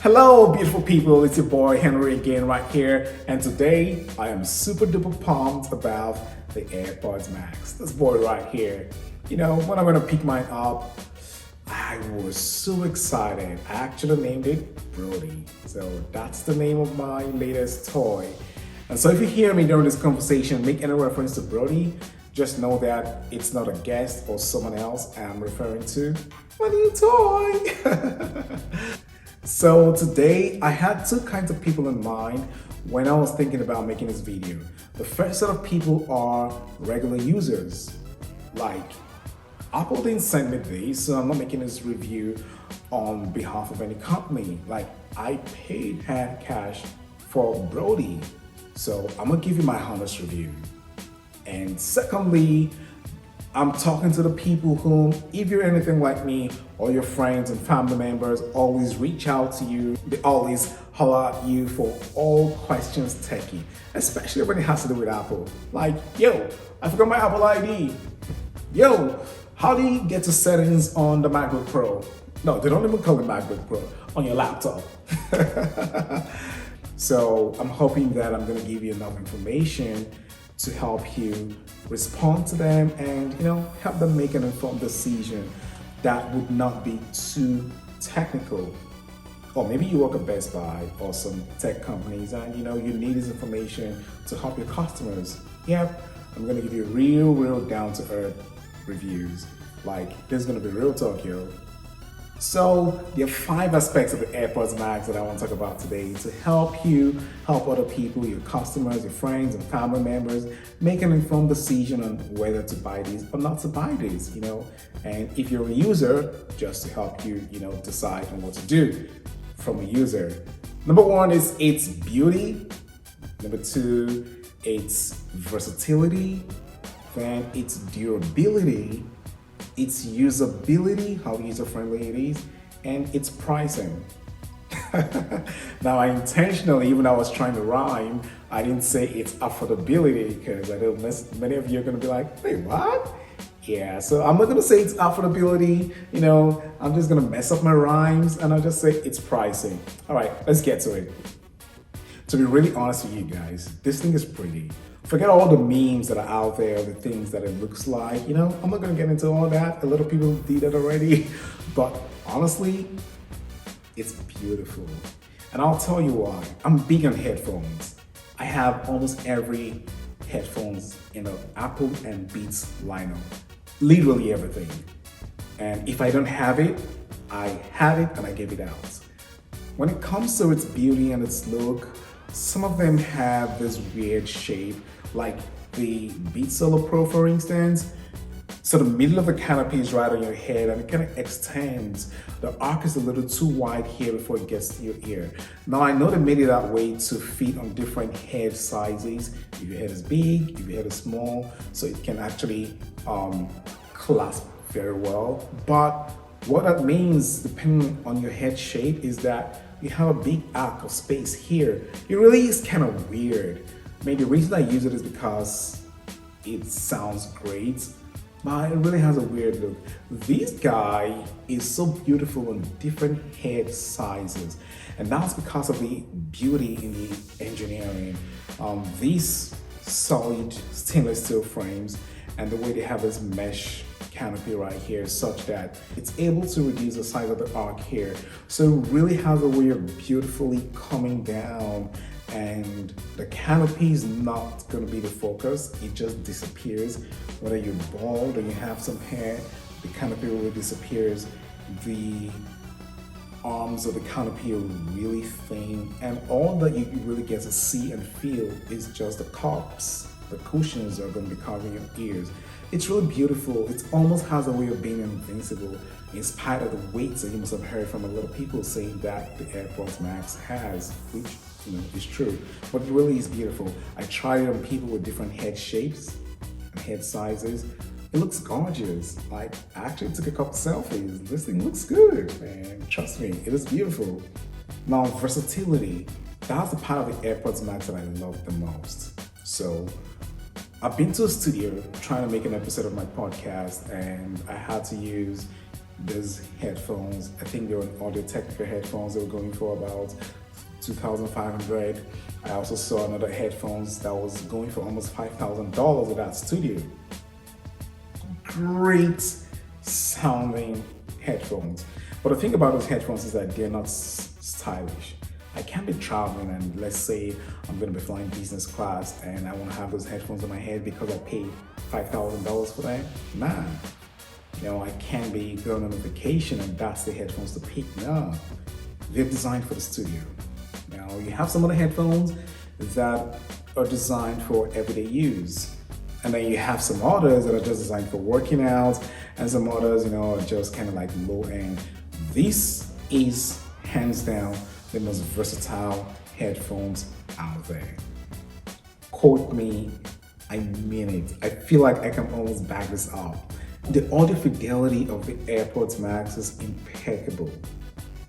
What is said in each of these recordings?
Hello, beautiful people. It's your boy Henry again, right here. And today I am super duper pumped about the Airpods Max. This boy right here. You know, when I'm gonna pick mine up, I was so excited. I actually named it Brody. So that's the name of my latest toy. And so if you hear me during this conversation make any reference to Brody, just know that it's not a guest or someone else. I'm referring to my new toy. So today I had two kinds of people in mind when I was thinking about making this video. The first set of people are regular users. Like, Apple didn't send me this, so I'm not making this review on behalf of any company. Like, I paid hard cash for Brody. So I'm gonna give you my honest review. And secondly, I'm talking to the people whom, if you're anything like me, all your friends and family members always reach out to you. They always holler at you for all questions techie, especially when it has to do with Apple. Like, yo, I forgot my Apple ID. Yo, how do you get to settings on the MacBook Pro? No, they don't even call it MacBook Pro, on your laptop. So I'm hoping that I'm gonna give you enough information to help you respond to them and, help them make an informed decision that would not be too technical. Or maybe you work at Best Buy or some tech companies and you need this information to help your customers. Yep, I'm gonna give you real down to earth reviews. Like, this is gonna be real talk, yo. So there are 5 aspects of the Airpods Max that I want to talk about today to help you help other people, your customers, your friends and family members make an informed decision on whether to buy these or not to buy these, And if you're a user, just to help you, decide on what to do from a user. Number 1 is its beauty. Number 2, its versatility. Then its durability. Its usability, how user-friendly it is, and its pricing. Now, I intentionally, even though I was trying to rhyme, I didn't say its affordability because I know many of you are going to be like, wait, what? Yeah, so I'm not going to say it's affordability, I'm just going to mess up my rhymes and I'll just say it's pricing. All right, let's get to it. To be really honest with you guys, this thing is pretty. Forget all the memes that are out there, the things that it looks like, I'm not gonna get into all that. A lot of people did that already, but honestly, it's beautiful. And I'll tell you why. I'm big on headphones. I have almost every headphones in the Apple and Beats lineup, literally everything. And if I don't have it, I have it and I give it out. When it comes to its beauty and its look, some of them have this weird shape, like the reseller Pro, for instance. So the middle of the canopy is right on your head and it kind of extends. The arc is a little too wide here before it gets to your ear. Now, I know they made it that way to fit on different head sizes. If your head is big, if your head is small, so it can actually clasp very well. But what that means, depending on your head shape, is that you have a big arc of space here. It really is kind of weird. I mean, the reason I use it is because it sounds great, but it really has a weird look. This guy is so beautiful in different head sizes, and that's because of the beauty in the engineering. These solid stainless steel frames and the way they have this mesh canopy right here such that it's able to reduce the size of the arc here. So it really has a way of beautifully coming down, and the canopy is not going to be the focus. It just disappears. Whether you're bald or you have some hair, the canopy really disappears. The arms of the canopy are really thin, and all that you really get to see and feel is just the cups. The cushions are going to be covering your ears. It's really beautiful. It almost has a way of being invincible in spite of the weights that you must have heard from a lot of people saying that the Airpods Max has, which is true, but it really is beautiful. I tried it on people with different head shapes and head sizes. It looks gorgeous. Like, I actually took a couple selfies. This thing looks good, man. Trust me, it is beautiful. Now, versatility. That's the part of the Airpods Max that I love the most. So I've been to a studio trying to make an episode of my podcast, and I had to use these headphones. I think they were Audio Technica headphones. They were going for about 2,500. I also saw another headphones that was going for almost $5,000 at that studio. Great sounding headphones. But the thing about those headphones is that they're not stylish. I can't be traveling and let's say I'm gonna be flying business class and I wanna have those headphones on my head because I paid $5,000 for them. Man, I can't be going on a vacation and that's the headphones to pick. No, they're designed for the studio. Now you have some other headphones that are designed for everyday use. And then you have some others that are just designed for working out and some others, are just kind of like low end. This is hands down the most versatile headphones out there. Quote me, I mean it. I feel like I can almost back this up. The audio fidelity of the Airpods Max is impeccable.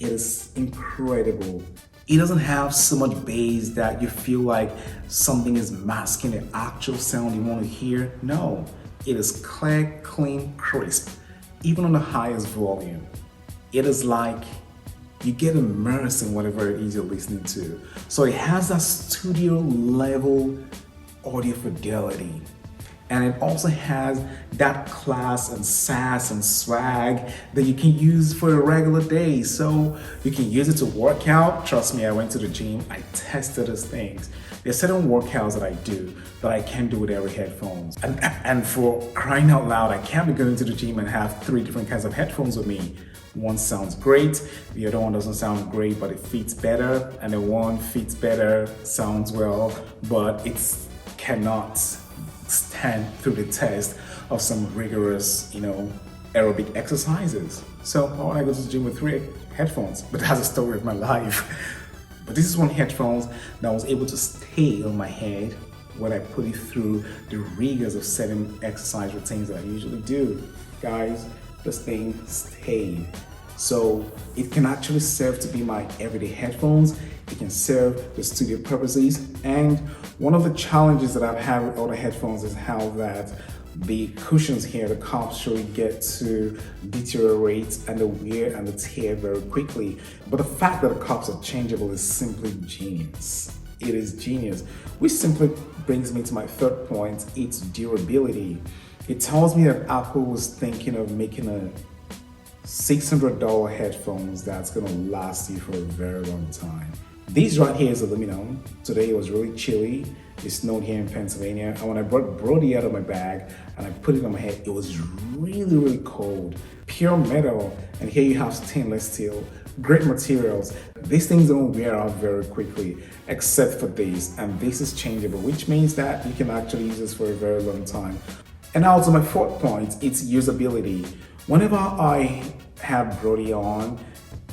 It is incredible. It doesn't have so much bass that you feel like something is masking the actual sound you want to hear. No, it is clear, clean, crisp, even on the highest volume. It is like you get immersed in whatever it is you're listening to. So it has that studio level audio fidelity. And it also has that class and sass and swag that you can use for a regular day. So you can use it to work out. Trust me, I went to the gym, I tested those things. There's certain workouts that I do that I can't do with every headphones. And for crying out loud, I can't be going to the gym and have 3 different kinds of headphones with me. One sounds great, the other one doesn't sound great, but it fits better. And the one fits better, sounds well, but it cannot stand through the test of some rigorous, aerobic exercises. So I want to go to the gym with 3 headphones, but that's a story of my life. But this is one headphones that was able to stay on my head when I put it through the rigors of certain exercise routines that I usually do. Guys, this thing stayed. So it can actually serve to be my everyday headphones. It can serve the studio purposes. And one of the challenges that I've had with other headphones is how that the cushions here, the cups, surely get to deteriorate and the wear and the tear very quickly. But the fact that the cups are changeable is simply genius. It is genius, which simply brings me to my third point, its durability. It tells me that Apple was thinking of making a $600 headphones that's gonna last you for a very long time. These right here is aluminum. Today it was really chilly. It snowed here in Pennsylvania. And when I brought Brody out of my bag and I put it on my head, it was really, really cold. Pure metal, and here you have stainless steel. Great materials. These things don't wear out very quickly, except for these. And this is changeable, which means that you can actually use this for a very long time. And now to my fourth point, it's usability. Whenever I have Brody on,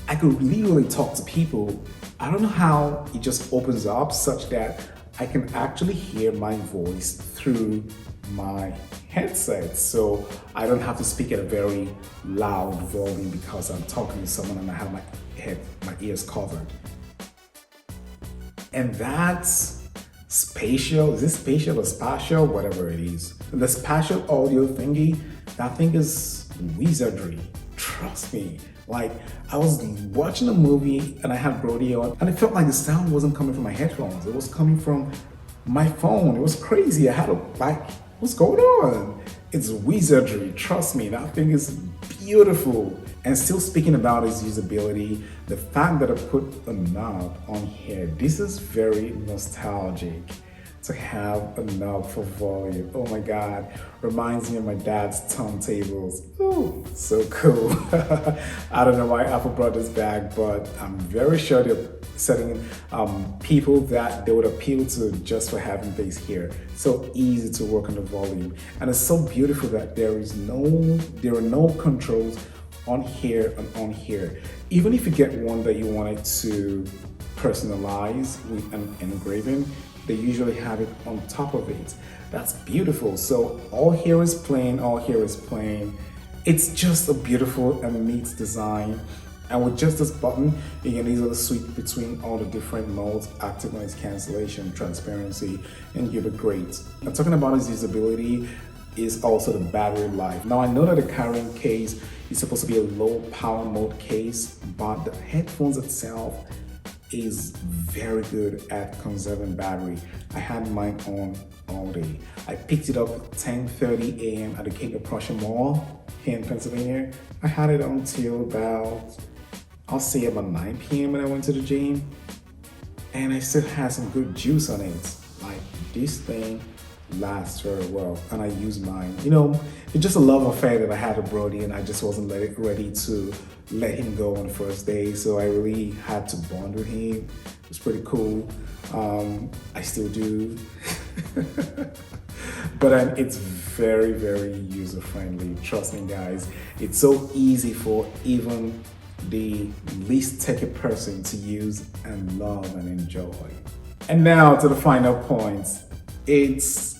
I could literally talk to people. I don't know how it just opens up such that I can actually hear my voice through my headset. So I don't have to speak at a very loud volume because I'm talking to someone and I have my ears covered. And that's spatial. Is this spatial or spatial? Whatever it is. The spatial audio thingy, that thing is wizardry. Trust me. Like, I was watching a movie and I had Brody on and it felt like the sound wasn't coming from my headphones. It was coming from my phone. It was crazy. I had to what's going on? It's wizardry. Trust me, that thing is beautiful. And still speaking about its usability, the fact that I put a knob on here, this is very nostalgic. To have a knob for volume. Oh my God, reminds me of my dad's turntables. Oh, so cool. I don't know why Apple brought this back, but I'm very sure they're setting people that they would appeal to just for having this here. So easy to work on the volume. And it's so beautiful that there are no controls on here and on here. Even if you get one that you wanted to personalize with an engraving, they usually have it on top of it. That's beautiful. So all here is plain, all here is plain. It's just a beautiful and neat design. And with just this button, you can easily switch between all the different modes, active noise cancellation, transparency, and you'll be great. And talking about its usability is also the battery life. Now I know that the carrying case It's supposed to be a low power mode case, but the headphones itself is very good at conserving battery. I had mine on all day. I picked it up at 10:30 a.m. at the King of Prussia Mall here in Pennsylvania. I had it until about, I'll say about 9 p.m. when I went to the gym, and I still had some good juice on it. Like, this thing lasts very well, and I use mine. You know, it's just a love affair that I had with Brody, and I just wasn't ready to let him go on the first day, so I really had to bond with him. It was pretty cool. I still do. But it's very, very user friendly. Trust me, guys. It's so easy for even the least techy person to use and love and enjoy. And now to the final points. It's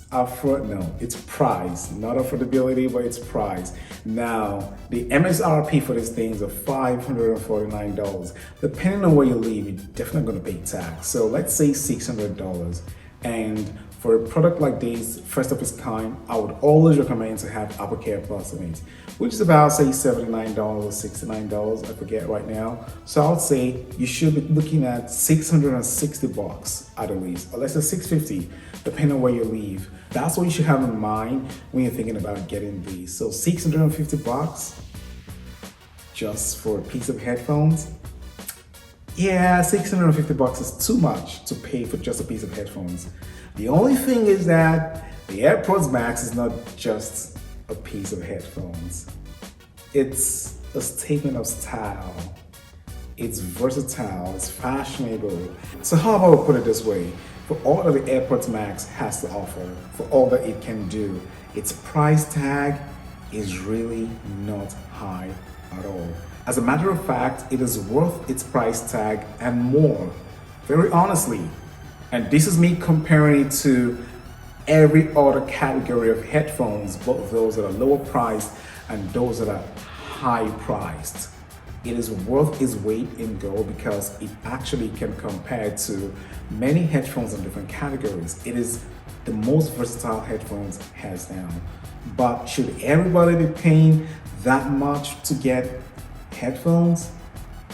price, not affordability, but it's price. Now, the MSRP for these things are $549. Depending on where you live, you're definitely going to pay tax. So let's say $600. And for a product like this, first of its kind, I would always recommend to have AppleCare Plus in it, which is about, say, $79 or $69, I forget right now. So I would say you should be looking at $660 at least, or let's say $650, depending on where you live. That's what you should have in mind when you're thinking about getting these. So $650 just for a piece of headphones. Yeah, $650 is too much to pay for just a piece of headphones. The only thing is that the Airpods Max is not just a piece of headphones. It's a statement of style. It's versatile, it's fashionable. So how about we put it this way? For all that the Airpods Max has to offer, for all that it can do, its price tag is really not high at all. As a matter of fact, it is worth its price tag and more, very honestly. And this is me comparing it to every other category of headphones, both those that are lower priced and those that are high priced. It is worth its weight in gold because it actually can compare to many headphones in different categories. It is the most versatile headphones hands down. But should everybody be paying that much to get headphones?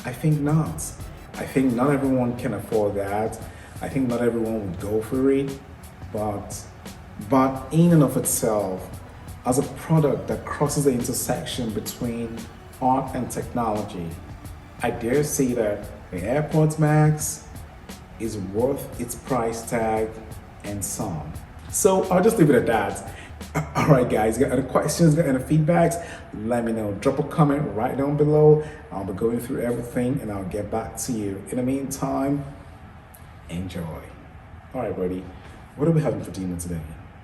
I think not. I think not everyone can afford that. I think not everyone would go for it, but in and of itself, as a product that crosses the intersection between art and technology, I dare say that the Airpods Max is worth its price tag and some. So I'll just leave it at that. All right, guys, got any questions, got any feedbacks? Let me know. Drop a comment right down below. I'll be going through everything and I'll get back to you. In the meantime, enjoy. All right, buddy, what are we having for dinner today?